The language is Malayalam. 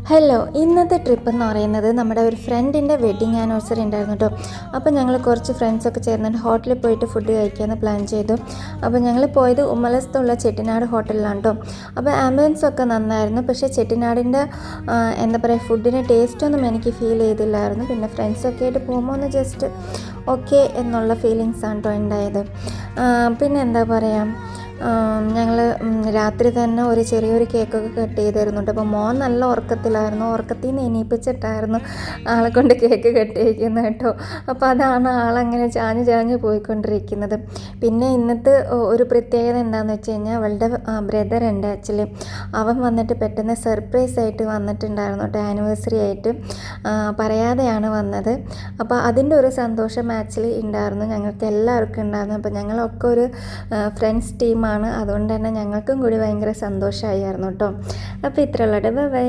ഹലോ, ഇന്നത്തെ ട്രിപ്പ് എന്ന് പറയുന്നത് നമ്മുടെ ഒരു ഫ്രണ്ടിൻ്റെ വെഡ്ഡിങ് ആനിവേഴ്സറി ഉണ്ടായിരുന്നു കേട്ടോ. അപ്പോൾ ഞങ്ങൾ കുറച്ച് ഫ്രണ്ട്സൊക്കെ ചേർന്നിട്ട് ഹോട്ടലിൽ പോയിട്ട് ഫുഡ് കഴിക്കാമെന്ന് പ്ലാൻ ചെയ്തു. അപ്പോൾ ഞങ്ങൾ പോയത് ഉമ്മലത്തുള്ള ചെട്ടിനാട് ഹോട്ടലിലാണ് കേട്ടോ. അപ്പോൾ ആംബുലൻസ് ഒക്കെ നന്നായിരുന്നു, പക്ഷേ ചെട്ടിനാടിൻ്റെ എന്താ പറയുക ഫുഡിന് ടേസ്റ്റൊന്നും എനിക്ക് ഫീൽ ചെയ്തില്ലായിരുന്നു. പിന്നെ ഫ്രണ്ട്സൊക്കെ ആയിട്ട് പോകുമ്പോൾ ഒന്ന് ജസ്റ്റ് ഓക്കെ എന്നുള്ള ഫീലിങ്സാണ് കേട്ടോ ഉണ്ടായത്. പിന്നെ എന്താ പറയുക, ഞങ്ങൾ രാത്രി തന്നെ ഒരു ചെറിയൊരു കേക്കൊക്കെ കട്ട് ചെയ്തിരുന്നു കേട്ടോ. അപ്പോൾ മോൻ നല്ല ഉറക്കത്തിലായിരുന്നു, ഉറക്കത്തിൽ നിന്ന് എണീപ്പിച്ചിട്ടായിരുന്നു ആളെ കൊണ്ട് കേക്ക് കട്ട് ചെയ്യിക്കുന്നത് കേട്ടോ. അപ്പോൾ അതാണ് ആളങ്ങനെ ചാഞ്ഞ് പോയിക്കൊണ്ടിരിക്കുന്നത്. പിന്നെ ഇന്നത്തെ ഒരു പ്രത്യേകത എന്താണെന്ന് വെച്ച് കഴിഞ്ഞാൽ, അവളുടെ ബ്രദർ ഉണ്ട് ആക്ച്വലി. അവൻ വന്നിട്ട് പെട്ടെന്ന് സർപ്രൈസ് ആയിട്ട് വന്നിട്ടുണ്ടായിരുന്നു കേട്ടോ, ആനിവേഴ്സറി ആയിട്ട് പറയാതെയാണ് വന്നത്. അപ്പോൾ അതിൻ്റെ ഒരു സന്തോഷം ആക്ച്വലി ഉണ്ടായിരുന്നു, ഞങ്ങൾക്ക് എല്ലാവർക്കും ഉണ്ടായിരുന്നു. അപ്പോൾ ഞങ്ങളൊക്കെ ഒരു ഫ്രണ്ട്സ് ടീമാണ്, അതുകൊണ്ട് തന്നെ ഞങ്ങൾക്കും കൂടി ഭയങ്കര സന്തോഷമായിരുന്നു കേട്ടോ. അപ്പോൾ ഇത്രയുള്ളത്. Bye bye.